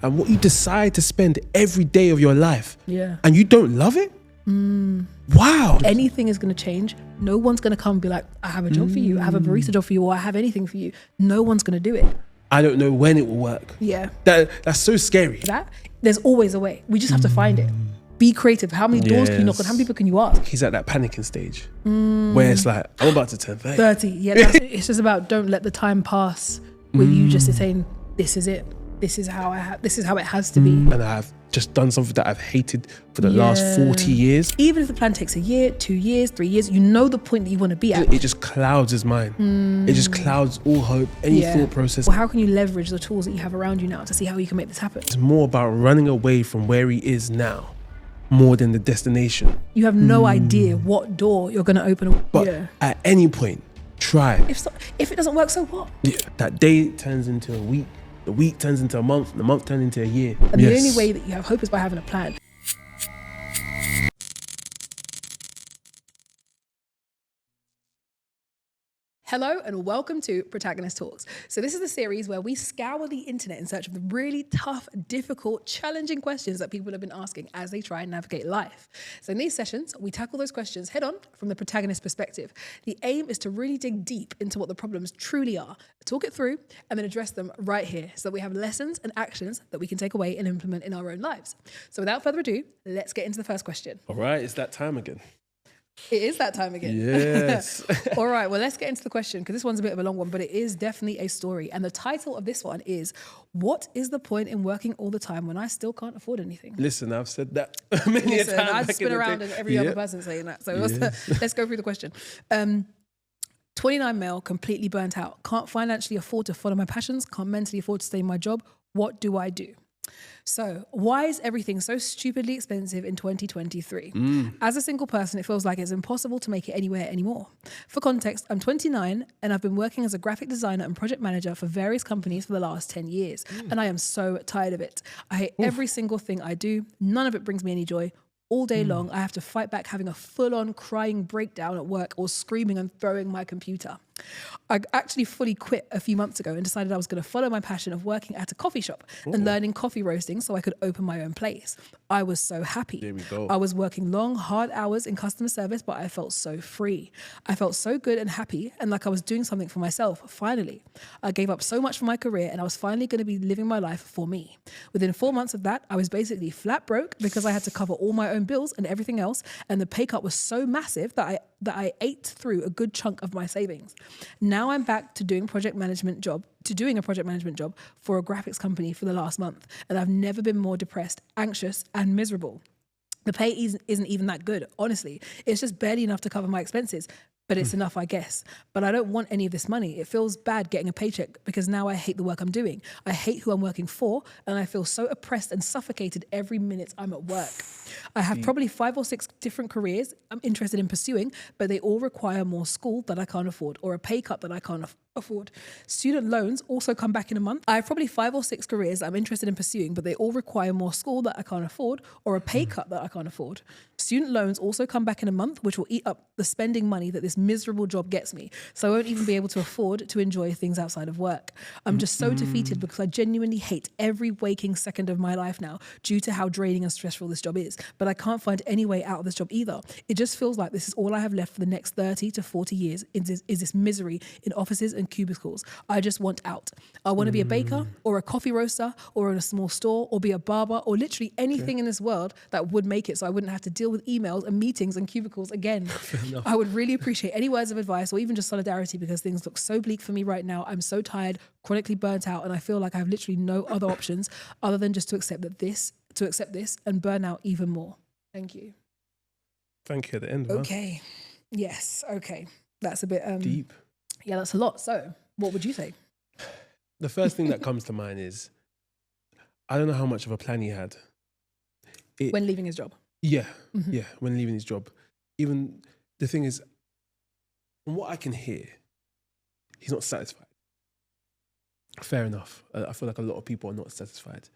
and what you decide to spend every day of your life, and you don't love it? Wow. Anything is going to change. No one's going to come and be like, I have a job for you, I have a barista job for you, or I have anything for you. No one's going to do it. I don't know when it will work. Yeah. That's so scary. There's always a way. We just have to find it. Be creative. How many doors can you knock on? How many people can you ask? He's at that panicking stage where it's like, I'm about to turn 30. 30, yeah. It's just about don't let the time pass with you just saying, this is it. This is how it has to be. And I've just done something that I've hated for the last 40 years. Even if the plan takes a year, 2 years, 3 years, you know the point that you want to be at. It just clouds his mind. It just clouds all hope, any thought process. Well, how can you leverage the tools that you have around you now to see how you can make this happen? It's more about running away from where he is now, more than the destination. You have no idea what door you're going to open. But at any point, try. If it doesn't work, so what? Yeah, that day turns into a week. The week turns into a month, and the month turns into a year. And the only way that you have hope is by having a plan. Hello and welcome to Protagonist Talks. So this is the series where we scour the internet in search of the really tough, difficult, challenging questions that people have been asking as they try and navigate life. So in these sessions, we tackle those questions head on from the protagonist perspective. The aim is to really dig deep into what the problems truly are, talk it through, and then address them right here so that we have lessons and actions that we can take away and implement in our own lives. So without further ado, let's get into the first question. All right, it's that time again. It is that time again. Yes. All right, well, let's get into the question because this one's a bit of a long one, but it is definitely a story. And the title of this one is, what is the point in working all the time when I still can't afford anything? Listen, I've said that many times. I'd spin around and every other person saying that. So let's go through the question. 29 male, completely burnt out. Can't financially afford to follow my passions. Can't mentally afford to stay in my job. What do I do? So why is everything so stupidly expensive in 2023? As a single person, it feels like it's impossible to make it anywhere anymore. For context, I'm 29 and I've been working as a graphic designer and project manager for various companies for the last 10 years. And I am so tired of it. I hate every single thing I do. None of it brings me any joy. All day long, I have to fight back having a full-on crying breakdown at work or screaming and throwing my computer. I actually fully quit a few months ago and decided I was going to follow my passion of working at a coffee shop and learning coffee roasting so I could open my own place. I was so happy. There we go. I was working long, hard hours in customer service, but I felt so free. I felt so good and happy and like I was doing something for myself, finally. I gave up so much for my career and I was finally going to be living my life for me. Within 4 months of that, I was basically flat broke because I had to cover all my own bills and everything else, and the pay cut was so massive that I ate through a good chunk of my savings. Now I'm back to doing a project management job for a graphics company for the last month, and I've never been more depressed, anxious, and miserable. The pay isn't even that good, honestly. It's just barely enough to cover my expenses, but it's enough, I guess. But I don't want any of this money. It feels bad getting a paycheck because now I hate the work I'm doing. I hate who I'm working for, and I feel so oppressed and suffocated every minute I'm at work. I have probably 5 or 6 different careers I'm interested in pursuing, but they all require more school that I can't afford or a pay cut that I can't afford. Student loans also come back in a month. I have probably 5 or 6 careers I'm interested in pursuing, but they all require more school that I can't afford or a pay cut that I can't afford. Student loans also come back in a month, which will eat up the spending money that this miserable job gets me. So I won't even be able to afford to enjoy things outside of work. I'm just so defeated because I genuinely hate every waking second of my life now due to how draining and stressful this job is. But I can't find any way out of this job either. It just feels like this is all I have left for the next 30 to 40 years is this misery in offices and cubicles. I just want out. I want to be a baker or a coffee roaster or in a small store or be a barber or literally anything in this world that would make it so I wouldn't have to deal with emails and meetings and cubicles again. I would really appreciate any words of advice or even just solidarity because things look so bleak for me right now. I'm so tired, chronically burnt out, and I feel like I have literally no other options other than just to accept this and burn out even more. Thank you. Thank you at the end. Okay. Yes. Okay. That's a bit deep. Yeah, that's a lot. So what would you say? The first thing that comes to mind is, I don't know how much of a plan he had. When leaving his job? Yeah, when leaving his job. Even the thing is, from what I can hear, he's not satisfied. Fair enough. I feel like a lot of people are not satisfied.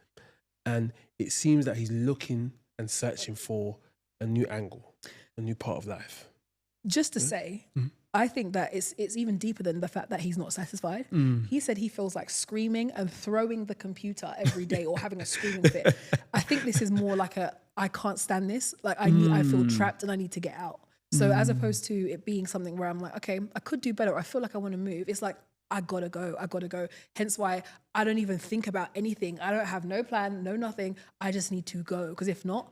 And it seems that he's looking and searching for a new angle, a new part of life. Just to say, I think that it's even deeper than the fact that he's not satisfied. He said he feels like screaming and throwing the computer every day or having a screaming fit. I think this is more like I can't stand this. Like I feel trapped and I need to get out. So as opposed to it being something where I'm like, okay, I could do better. I feel like I want to move. It's like, I gotta go. Hence why I don't even think about anything. I don't have no plan, no nothing. I just need to go. Because if not,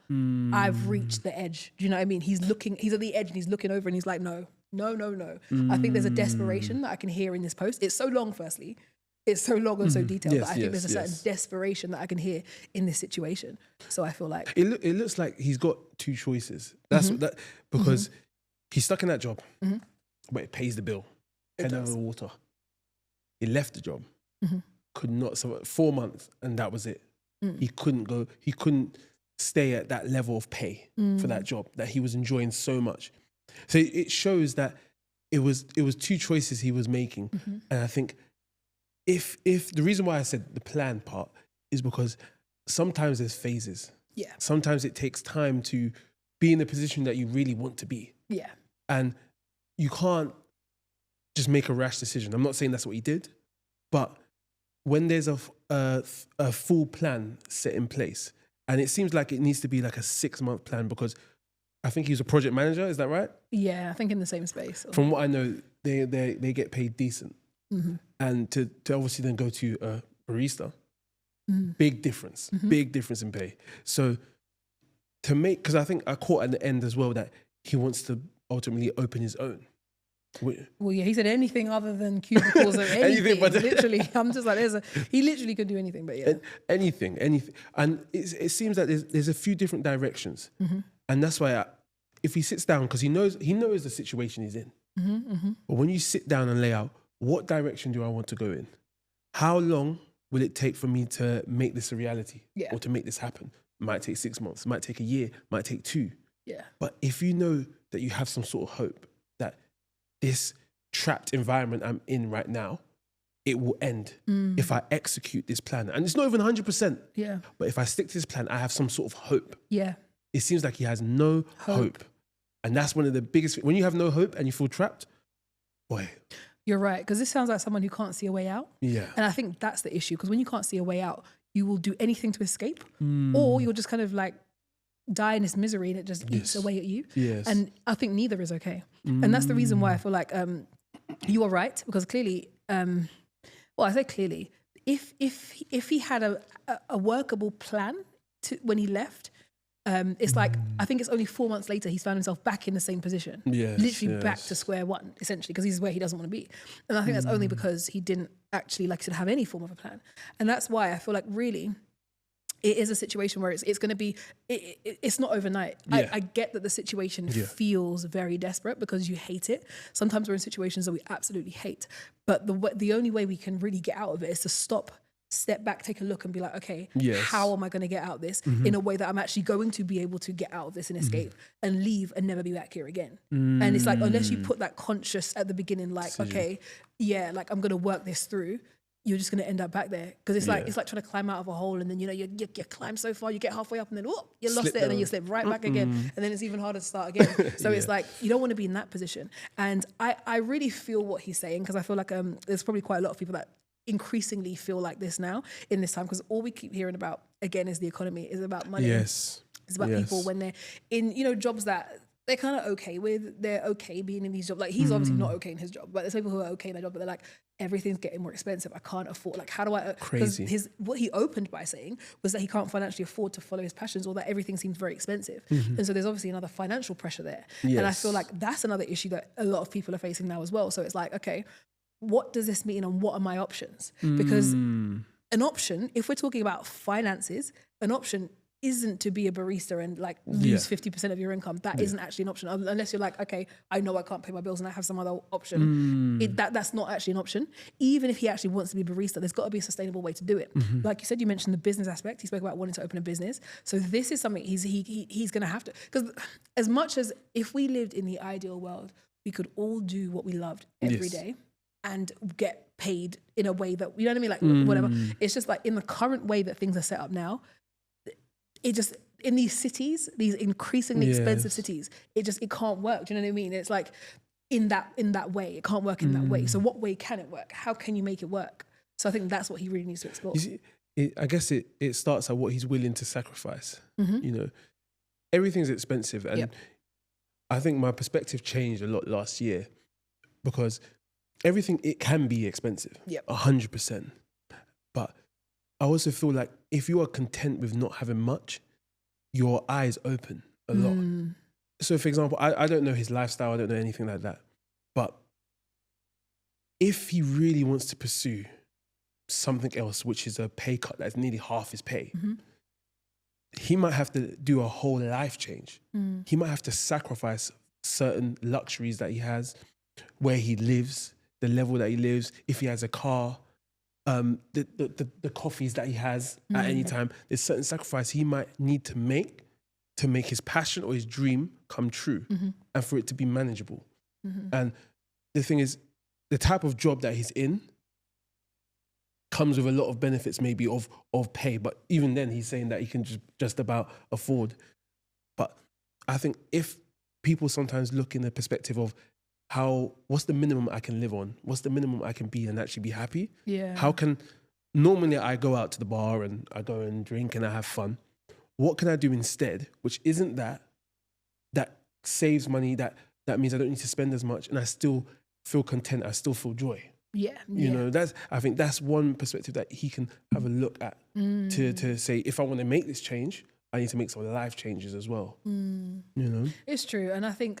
I've reached the edge. Do you know what I mean? He's at the edge and he's looking over and he's like, no. I think there's a desperation that I can hear in this post. It's so long, firstly. It's so long and so detailed. But I think there's a certain desperation that I can hear in this situation. So I feel like it looks like he's got two choices. That's that because he's stuck in that job, but it pays the bill. Head over the water. He left the job, could not survive 4 months, and that was it. He couldn't stay at that level of pay for that job that he was enjoying so much. So it shows that it was two choices he was making. And I think if the reason why I said the plan part is because sometimes there's phases. Yeah. Sometimes it takes time to be in the position that you really want to be. Yeah. And you can't just make a rash decision. I'm not saying that's what he did, but when there's a full plan set in place, and it seems like it needs to be like a 6-month plan because I think he was a project manager. Is that right? Yeah, I think in the same space. From what I know, they get paid decent, and to obviously then go to a barista, big difference in pay. So because I think I caught at the end as well that he wants to ultimately open his own. Well, yeah, he said anything other than cubicles or anything. Literally, I'm just like, he literally could do anything, but yeah. Anything. And it seems that there's a few different directions. And that's why if he sits down, because he knows the situation he's in. But when you sit down and lay out, what direction do I want to go in? How long will it take for me to make this a reality or to make this happen? It might take 6 months, it might take a year, it might take 2. Yeah. But if you know that you have some sort of hope that this trapped environment I'm in right now, it will end if I execute this plan. And it's not even 100%. Yeah. But if I stick to this plan, I have some sort of hope. Yeah. It seems like he has no hope. And that's one of the biggest, when you have no hope and you feel trapped, boy. You're right. Because this sounds like someone who can't see a way out. Yeah. And I think that's the issue. Because when you can't see a way out, you will do anything to escape, or you'll just kind of like die in this misery and it just eats away at you. Yes. And I think neither is okay. And that's the reason why I feel like you are right, because clearly, well, I say clearly, if he had a workable plan when he left, it's like, I think it's only 4 months later he's found himself back in the same position. Literally back to square one, essentially, because he's where he doesn't want to be. And I think that's only because he didn't actually, like I said, have any form of a plan. And that's why I feel like really it is a situation where it's going to be, it's not overnight. Yeah. I get that the situation feels very desperate because you hate it. Sometimes we're in situations that we absolutely hate. But the only way we can really get out of it is to step back, take a look and be like, okay, how am I going to get out of this in a way that I'm actually going to be able to get out of this and escape and leave and never be back here again. And it's like, unless you put that conscious at the beginning, like, okay, like I'm going to work this through, you're just going to end up back there. Because it's like trying to climb out of a hole and then, you climb so far, you get halfway up and then, you lost it and then you slip right back again. And then it's even harder to start again. So it's like, you don't want to be in that position. And I really feel what he's saying, because I feel like there's probably quite a lot of people that increasingly feel like this now in this time, because all we keep hearing about again is the economy, is about money. It's about people when they're in jobs that they're kind of okay with, they're okay being in these jobs. Like he's obviously not okay in his job, but there's people who are okay in their job, but they're like, everything's getting more expensive, I can't afford, like how do I crazy. What he opened by saying was that he can't financially afford to follow his passions, or that everything seems very expensive. And so there's obviously another financial pressure there. And I feel like that's another issue that a lot of people are facing now as well. So it's like, okay, what does this mean and what are my options? Because an option, if we're talking about finances, an option isn't to be a barista and like lose 50% of your income. That isn't actually an option, unless you're like, okay, I know I can't pay my bills and I have some other option. That's not actually an option. Even if he actually wants to be a barista, there's got to be a sustainable way to do it. Like you said, you mentioned the business aspect. He spoke about wanting to open a business. So this is something he's going to have to, because as much as if we lived in the ideal world, we could all do what we loved every day and get paid in a way that, you know what I mean? Like whatever. It's just like in the current way that things are set up now, in these cities, these increasingly expensive cities, it can't work. Do you know what I mean? It's like in that way, it can't work in that way. So what way can it work? How can you make it work? So I think that's what he really needs to explore. You see, I guess it starts at what he's willing to sacrifice. You know, everything's expensive, and I think my perspective changed a lot last year because everything, it can be expensive, 100%. But I also feel like if you are content with not having much, your eyes open a lot. So for example, I don't know his lifestyle, I don't know anything like that. But if he really wants to pursue something else, which is a pay cut that's nearly half his pay, he might have to do a whole life change. He might have to sacrifice certain luxuries that he has, where he lives, the level that he lives, if he has a car, the coffees that he has at any time. There's certain sacrifice he might need to make his passion or his dream come true and for it to be manageable. And the thing is, the type of job that he's in comes with a lot of benefits maybe of pay, but even then he's saying that he can just about afford. But I think if people sometimes look in the perspective of what's the minimum I can live on? What's the minimum I can be and actually be happy? Normally I go out to the bar and I go and drink and I have fun. What can I do instead, which isn't that saves money, that means I don't need to spend as much and I still feel content, I still feel joy. You know, I think that's one perspective that he can have a look at to say, if I want to make this change, I need to make some life changes as well. You know? It's true. And I think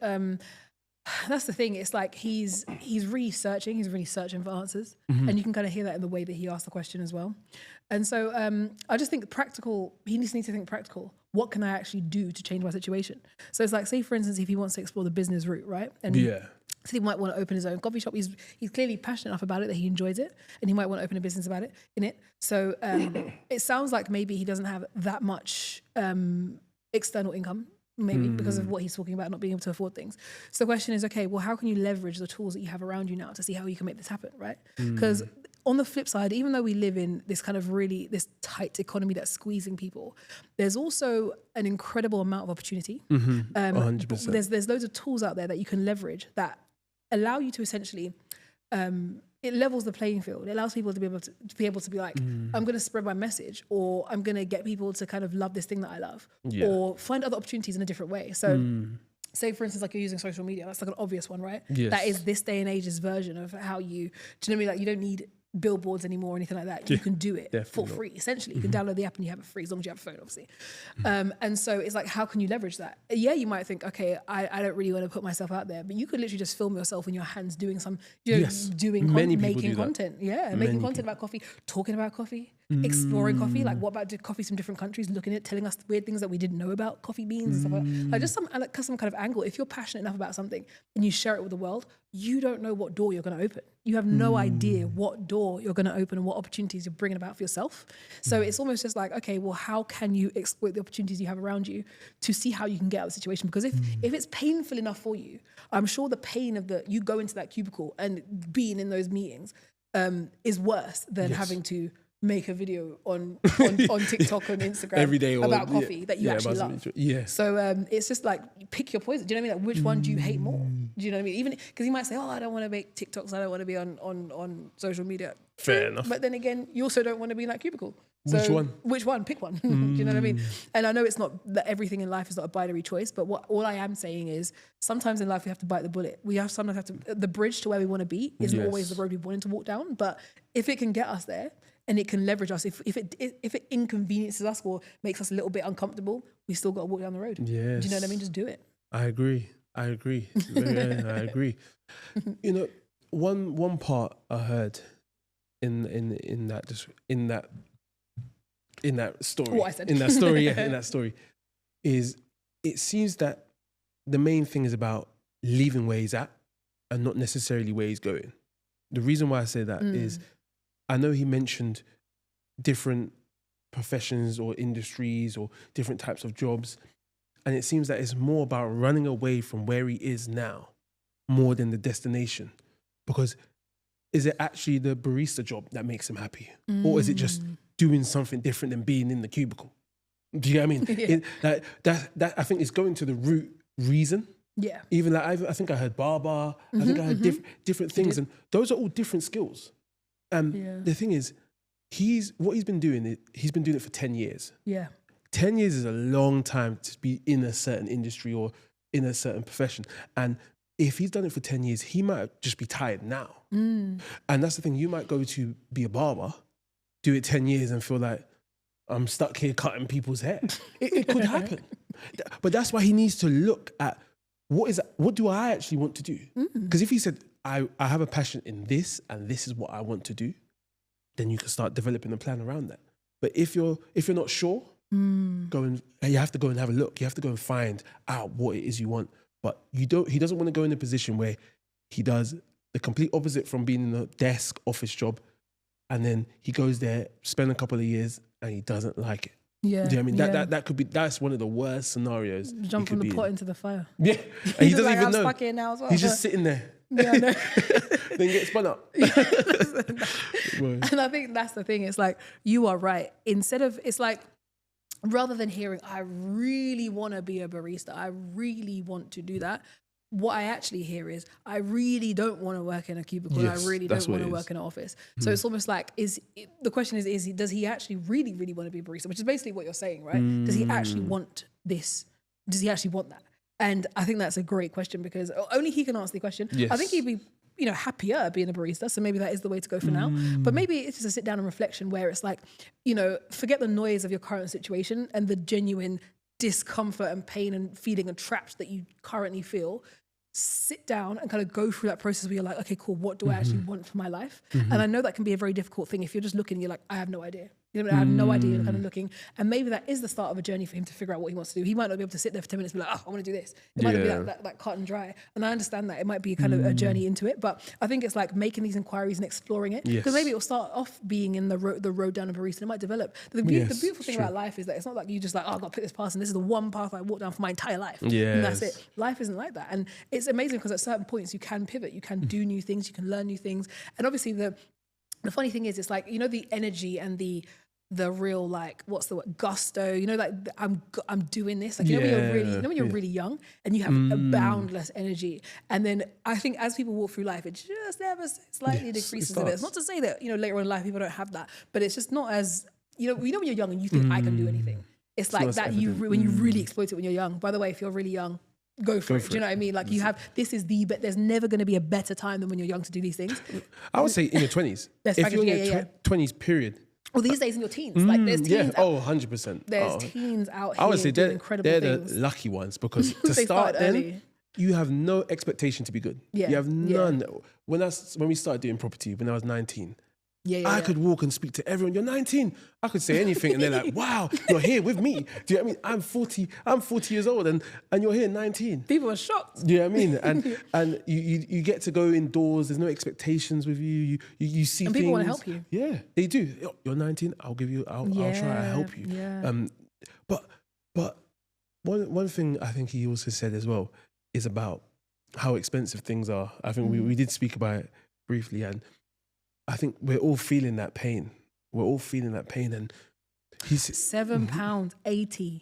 that's the thing. It's like he's really searching for answers. And you can kind of hear that in the way that he asked the question as well. And so I just think he needs to think practical. What can I actually do to change my situation? So it's like, say for instance, if he wants to explore the business route, right? And so he might want to open his own coffee shop. He's clearly passionate enough about it that he enjoys it, and he might want to open a business about it in it. So it sounds like maybe he doesn't have that much external income, maybe because of what he's talking about, not being able to afford things. So the question is, okay, well, how can you leverage the tools that you have around you now to see how you can make this happen, right? Because on the flip side, even though we live in this kind of really, this tight economy that's squeezing people, there's also an incredible amount of opportunity. 100%. There's loads of tools out there that you can leverage that allow you to essentially, it levels the playing field. It allows people to be able to be like, I'm going to spread my message, or I'm going to get people to kind of love this thing that I love, or find other opportunities in a different way. So say for instance, like you're using social media, that's like an obvious one, right? That is this day and age's version of how do you know what I mean? Like you don't need billboards anymore or anything like that. You can do it for free, essentially. You can download the app and you have it free, as long as you have a phone, obviously. And so it's like, how can you leverage that? Yeah, you might think, okay, I don't really want to put myself out there, but you could literally just film yourself in your hands doing some, making content. Making content about coffee, talking about coffee, exploring coffee. Like, what about coffees from different countries, looking at, telling us weird things that we didn't know about coffee beans and stuff like that. Like just some kind of angle. If you're passionate enough about something and you share it with the world, you don't know what door you're going to open. You have no idea what door you're going to open and what opportunities you're bringing about for yourself. So it's almost just like, okay, well, how can you exploit the opportunities you have around you to see how you can get out of the situation? Because if it's painful enough for you, I'm sure the pain of you go into that cubicle and being in those meetings is worse than having to make a video on TikTok and Instagram every day about coffee that you actually love. So it's just like, pick your poison. Do you know what I mean? Like, which one do you hate more? Do you know what I mean? Even because you might say, oh, I don't want to make TikToks, I don't want to be on social media. Fair enough. But then again, you also don't want to be in that cubicle. So which one? Pick one. Do you know what I mean? And I know it's not that everything in life is not a binary choice, but all I am saying is sometimes in life we have to bite the bullet. The bridge to where we want to be isn't always the road we wanted to walk down. But if it can get us there, and it can leverage us, if it inconveniences us or makes us a little bit uncomfortable, we still got to walk down the road. Yes. Do you know what I mean? Just do it. I agree. I agree. You know, one part I heard in that story. What I said. In that story, in that story, is it seems that the main thing is about leaving where he's at and not necessarily where he's going. The reason why I say that is, I know he mentioned different professions or industries or different types of jobs, and it seems that it's more about running away from where he is now more than the destination. Because is it actually the barista job that makes him happy? Or is it just doing something different than being in the cubicle? Do you get what I mean? That I think it's going to the root reason. Yeah. Even like I think I heard barber. I think I heard different things, and those are all different skills. The thing is, he's been doing it for 10 years. Yeah. 10 years is a long time to be in a certain industry or in a certain profession. And if he's done it for 10 years, he might just be tired now. And that's the thing. You might go to be a barber, do it 10 years and feel like, I'm stuck here cutting people's hair. It could happen. But that's why he needs to look at what do I actually want to do? Because if he said, I have a passion in this and this is what I want to do, then you can start developing a plan around that. But if you're not sure, you have to go and have a look. You have to go and find out what it is you want. But he doesn't want to go in a position where he does the complete opposite from being in a desk office job, and then he goes there, spend a couple of years, and he doesn't like it. Yeah. Do you know what I mean? That's one of the worst scenarios. Jump from the pot into the fire. Yeah. And he doesn't like, even I'm know. stuck here now as well. He's just sitting there. Yeah, I know. Then get spun up. And I think that's the thing. It's like, you are right. It's like, rather than hearing, I really want to be a barista, I really want to do that, what I actually hear is, I really don't want to work in a cubicle. Yes, I really don't want to work in an office. So it's almost like, the question is, does he actually really, really want to be a barista? Which is basically what you're saying, right? Does he actually want this? Does he actually want that? And I think that's a great question, because only he can answer the question. Yes. I think he'd be, happier being a barista. So maybe that is the way to go for now. But maybe it's just a sit down and reflection where it's like, forget the noise of your current situation and the genuine discomfort and pain and feeling and trapped that you currently feel. Sit down and kind of go through that process where you're like, okay, cool, what do I actually want for my life? And I know that can be a very difficult thing. If you're just looking, you're like, I have no idea. I have no idea. You're kind of looking. And maybe that is the start of a journey for him to figure out what he wants to do. He might not be able to sit there for 10 minutes and be like, I want to do this. It might not be that cut and dry. And I understand that. It might be kind of a journey into it. But I think it's like making these inquiries and exploring it. Because maybe it'll start off being in the road down a barista. It might develop. The beautiful thing about life is that it's not like you just like, I've got to pick this path and this is the one path I walk down for my entire life. And that's it. Life isn't like that. And it's amazing because at certain points you can pivot. You can do new things. You can learn new things. And obviously the funny thing is, it's like, the energy and the real, like, what's the word, gusto, like I'm doing this, like, when you're really young and you have a boundless energy. And then I think as people walk through life, it just ever slightly decreases a bit. It's not to say that, later on in life people don't have that, but it's just not as, when you're young and you think I can do anything. It's like that when you really exploit it when you're young. By the way, if you're really young, go for it. Do you know what I mean? Like but there's never going to be a better time than when you're young to do these things. I would say in your 20s. If you're in your 20s period. Well, these days in your teens, like there's teens. 100%. There's teens out here. I would say doing incredible things. The lucky ones, because to start then, you have no expectation to be good. Yeah, you have none. Yeah. When we started doing property, when I was 19, I could walk and speak to everyone. You're 19. I could say anything, and they're like, "Wow, you're here with me." Do you know what I mean? I'm 40 years old, and you're here 19. People are shocked. Do you know what I mean? And you get to go indoors. There's no expectations with you. You see and things. people want to help you. Yeah, they do. You're 19. I'll try to help you. Yeah. But one thing I think he also said as well is about how expensive things are. I think we did speak about it briefly, and I think we're all feeling that pain. And he's £7.80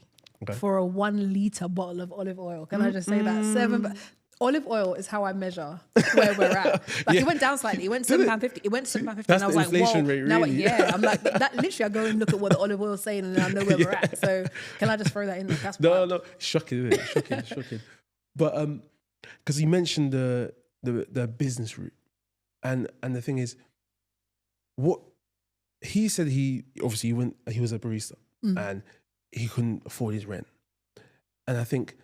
for a 1 litre bottle of olive oil. Can I just say that? Olive oil is how I measure where we're at. Like it went down slightly. It went £7.50. It went £7.50. That's and I was the like, inflation whoa. rate, Now, really. I'm like, that literally, I go and look at what the olive oil is saying and then I know where we're at. So can I just throw that in there? That's no, shocking, isn't it? Shocking. But because you mentioned the business route, and the thing is, what he said, he was a barista and he couldn't afford his rent. And I think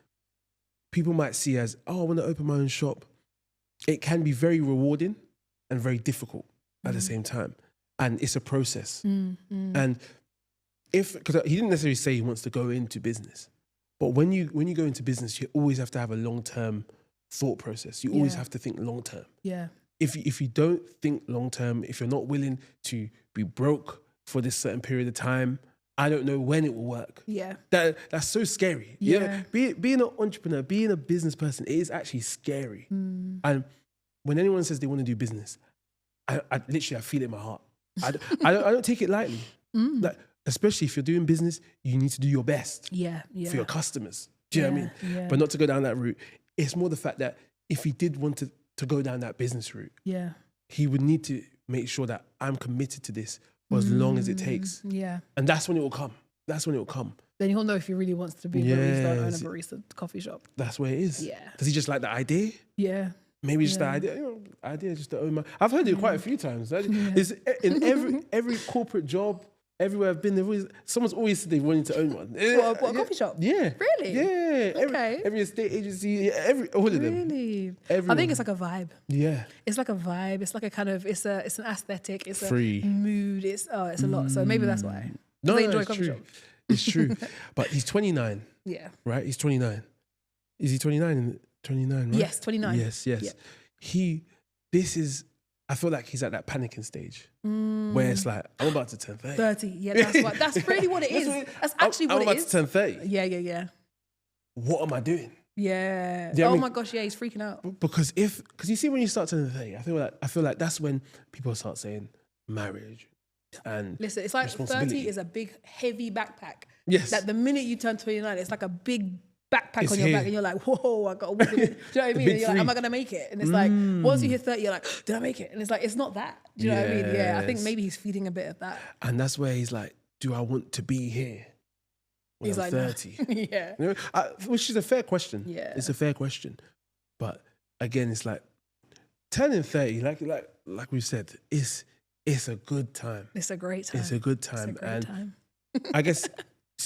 people might see as, I want to open my own shop. It can be very rewarding and very difficult at the same time. And it's a process. And because he didn't necessarily say he wants to go into business, but when you go into business, you always have to have a long-term thought process. You always have to think long-term. Yeah. If you don't think long-term, if you're not willing to be broke for this certain period of time, I don't know when it will work. Yeah. That's so scary. Yeah. Being an entrepreneur, being a business person, it is actually scary. And when anyone says they want to do business, I literally feel it in my heart. I don't take it lightly. Like, especially if you're doing business, you need to do your best Yeah. for your customers. Do you know what I mean? Yeah. But not to go down that route. It's more the fact that if he did want to go down that business route, Yeah. he would need to make sure that I'm committed to this for as long as it takes. Yeah. And that's when it will come. That's when it will come. Then he'll know if he really wants to be a barista or own a Yes. barista coffee shop. That's where it is. Yeah. Does he just like the idea? Yeah. Maybe just the idea. Idea just to own my. I've heard it quite a few times. It's in every corporate job, everywhere I've been, someone's always said they wanted to own one. What, a coffee shop? Yeah. Really? Yeah. Okay. Every estate agency, all of them. Really? Everyone. I think it's like a vibe. Yeah. It's like a vibe. It's like a kind of, it's an aesthetic. It's Free. a mood. It's a lot. So maybe that's why. No, They enjoy it's coffee true. shops. It's true. But he's 29, Yeah. right? He's 29. Is he 29? 29, right? Yes, 29. Yes. Yeah. I feel like he's at that panicking stage where it's like, I'm about to turn 30. 30. Yeah, that's really what it is. That's actually I'm what about it is. to turn 30. Yeah. What am I doing? Yeah. Yeah, I Oh mean- my gosh, yeah, he's freaking out. Because you see, when you start turning 30, I feel like that's when people start saying marriage and Listen, it's like 30 is a big, heavy backpack. yes, That the minute you turn 29, it's like a big backpack It's on your here. back, and you're like, whoa, I got to walk in it. Do you know what I mean? big And you're like, am three. I going to make it? And it's like, once you hit 30, you're like, did I make it? And it's like, it's not that. Do you know what I mean? Yeah, I think Yes. maybe he's feeding a bit of that. and that's where he's like, do I want to be here when He's I'm like, no. 30? Yeah. You know, which is a fair question. Yeah. It's a fair question. But again, it's like turning 30, like we said, it's a good time. It's a great time. It's a good It's time. a great And time. I guess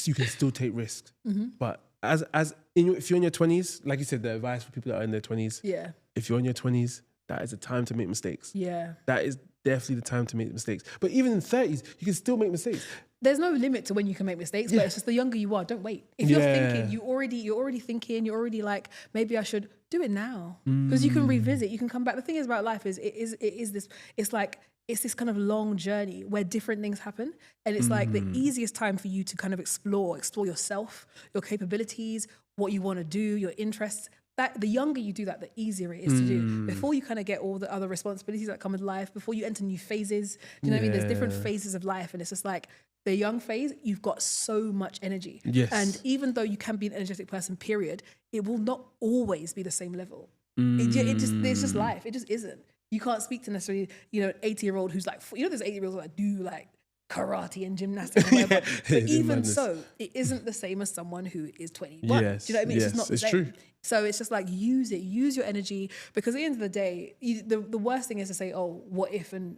you can still take risks. Mm-hmm. But if you're in your 20s, like you said, the advice for people that are in their 20s, Yeah. if you're in your 20s, that is the time to make mistakes. Yeah. That is definitely the time to make mistakes. But even in 30s, you can still make mistakes. There's no limit to when you can make mistakes, but it's just the younger you are, don't wait. If you're thinking, you're already like, maybe I should do it now. Because you can revisit, you can come back. The thing is about life is it's this kind of long journey where different things happen. And it's like the easiest time for you to kind of explore yourself, your capabilities, what you want to do, your interests. That the younger you do that, the easier it is to do. Before you kind of get all the other responsibilities that come with life, before you enter new phases, you know what I mean? There's different phases of life, and it's just like the young phase, you've got so much energy. Yes. And even though you can be an energetic person, period, it will not always be the same level. It's just life. It just isn't. You can't speak to necessarily, an 80-year-old who's like, there's 80-year-olds that do like karate and gymnastics and whatever. But even madness. so, it isn't the same as someone who is 21. Yes, Do you know what I mean? It's just yes, not the it's same. true. So it's just like, use it, use your energy, because at the end of the day, the worst thing is to say, oh, what if, and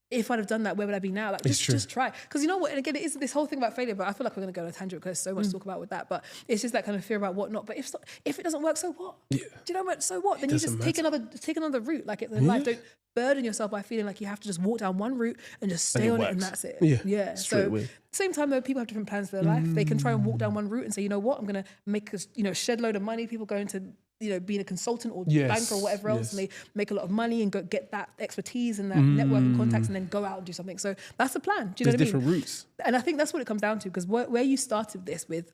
if I'd have done that, where would I be now? Like, just try. Because you know what? And again, it is this whole thing about failure, but I feel like we're going to go on a tangent because there's so much to talk about with that. But it's just that kind of fear about what not. But if it doesn't work, so what? Yeah. Do you know what? So what? Then you just take another route. Like in life, don't burden yourself by feeling like you have to just walk down one route and just stay on it and that's it. Yeah. Straight So away. same time though, people have different plans for their life. They can try and walk down one route and say, you know what, I'm going to make a shed load of money. People go into being a consultant or banker or whatever else, and they make a lot of money and go get that expertise and that network and contacts, and then go out and do something. So that's the plan. Do you know what I mean? Different routes. And I think that's what it comes down to, because where you started this with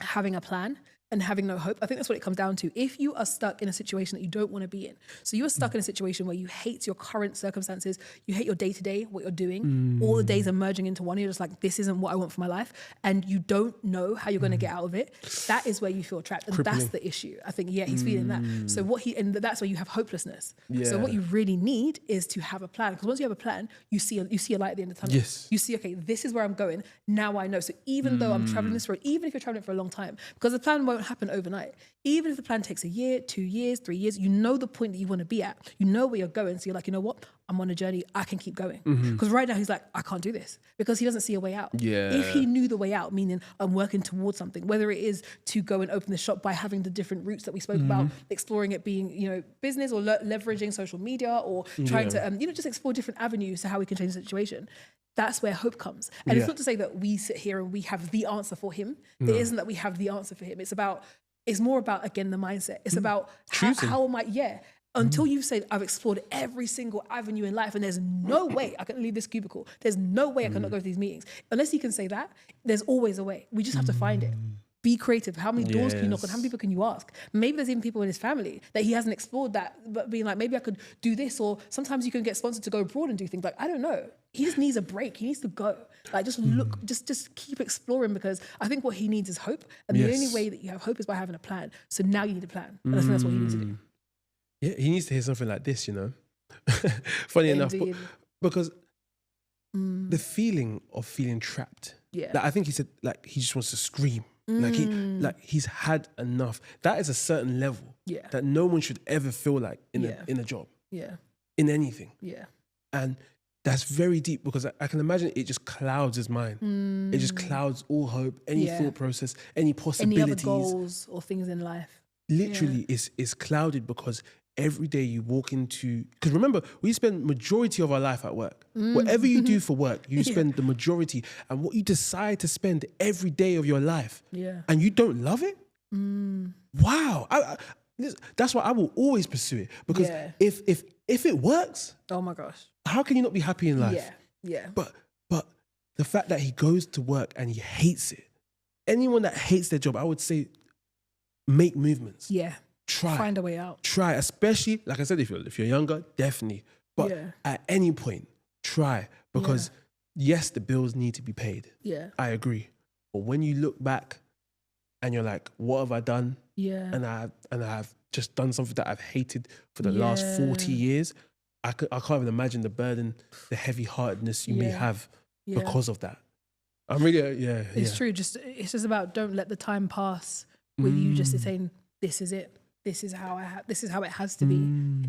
having a plan and having no hope, I think that's what it comes down to. If you are stuck in a situation that you don't want to be in, so you are stuck in a situation where you hate your current circumstances, you hate your day-to-day, what you're doing, all the days are merging into one, you're just like, this isn't what I want for my life, and you don't know how you're going to get out of it, that is where you feel trapped. And that's the issue. I think, he's feeling that. So and that's where you have hopelessness. Yeah. So what you really need is to have a plan, because once you have a plan, you see a light at the end of the tunnel. Yes. You see, okay, this is where I'm going. Now I know. So even though I'm traveling this road, even if you're traveling for a long time, because the plan won't happen overnight. Even if the plan takes a year, 2 years, 3 years, you know the point that you want to be at. You know where you're going. So you're like, you know what? I'm on a journey. I can keep going. Because right now he's like, I can't do this, because he doesn't see a way out. Yeah. If he knew the way out, meaning I'm working towards something, whether it is to go and open the shop by having the different routes that we spoke about, exploring it being, business, or leveraging social media, or trying to, just explore different avenues to how we can change the situation. That's where hope comes. And it's not to say that we sit here and we have the answer for him. It isn't that we have the answer for him. It's more about, again, the mindset. It's about how am I, until you've said, I've explored every single avenue in life and there's no way I can leave this cubicle. There's no way I cannot go to these meetings. Unless you can say that, there's always a way. We just have to find it. Be creative. How many doors can you knock on? Yes. How many people can you ask? Maybe there's even people in his family that he hasn't explored that, but being like, maybe I could do this. Or sometimes you can get sponsored to go abroad and do things. Like, I don't know. He just needs a break. He needs to go. Like, just look, just keep exploring, because I think what he needs is hope. And the only way that you have hope is by having a plan. So now you need a plan. And I think that's what he needs to do. Yeah, he needs to hear something like this, you know. Funny enough, because the feeling of feeling trapped. Yeah. Like, I think he said, like, he just wants to scream. Like he's had enough. That is a certain level that no one should ever feel like in a job. Yeah. In anything. Yeah. And that's very deep, because I can imagine it just clouds his mind. It just clouds all hope, any thought process, any possibilities. Any other goals or things in life. Literally is clouded, because every day you walk into, because remember, we spend majority of our life at work. Whatever you do for work, you spend the majority, and what you decide to spend every day of your life, and you don't love it. Wow, that's why I will always pursue it, because if it works, oh my gosh, how can you not be happy in life? But the fact that he goes to work and he hates it. Anyone that hates their job, I would say, make movements. Try. Find a way out. Try, especially, like I said, if you're younger, definitely. But at any point, try. Because yes, the bills need to be paid. I agree. But when you look back and you're like, what have I done? And I've just done something that I've hated for the last 40 years. I can't even imagine the burden, the heavy-heartedness you may have because of that. I'm really, It's true. It's just about, don't let the time pass with you just saying, this is it. This is how it has to be.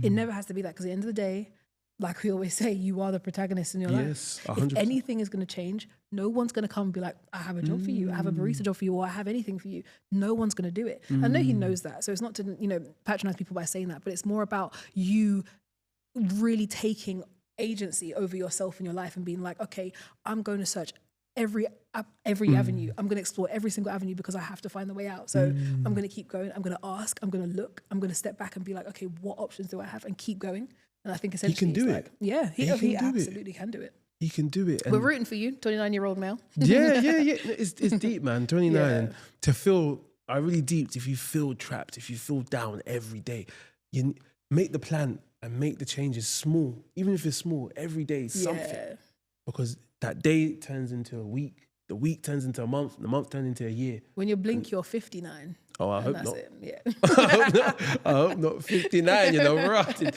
It never has to be that, because at the end of the day, like we always say, you are the protagonist in your life. 100%. If anything is going to change, no one's going to come and be like, I have a job for you, I have a barista job for you, or I have anything for you. No one's going to do it. I know he knows that. So it's not to, patronize people by saying that, but it's more about you really taking agency over yourself in your life and being like, okay, I'm going to search every avenue. I'm going to explore every single avenue, because I have to find the way out. So I'm going to keep going. I'm going to ask. I'm going to look. I'm going to step back and be like, okay, what options do I have? And keep going. And I think essentially he can do it. Like, yeah, he absolutely can do it. He can do it. We're rooting for you, 29-year-old male. Yeah. It's deep, man. 29. And to feel, really deep, if you feel trapped, if you feel down every day, you make the plan and make the changes small. Even if it's small, every day, something. Because that day turns into a week. The week turns into a month. The month turns into a year. When you blink, you're 59. Oh, I hope that's not. It. Yeah. I hope not 59, rotted.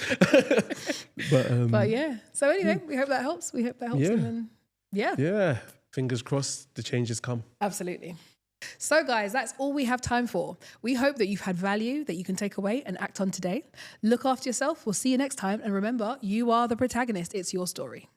But yeah. So anyway, we hope that helps. We hope that helps. And then, yeah. Fingers crossed the changes come. Absolutely. So guys, that's all we have time for. We hope that you've had value that you can take away and act on today. Look after yourself. We'll see you next time. And remember, you are the protagonist. It's your story.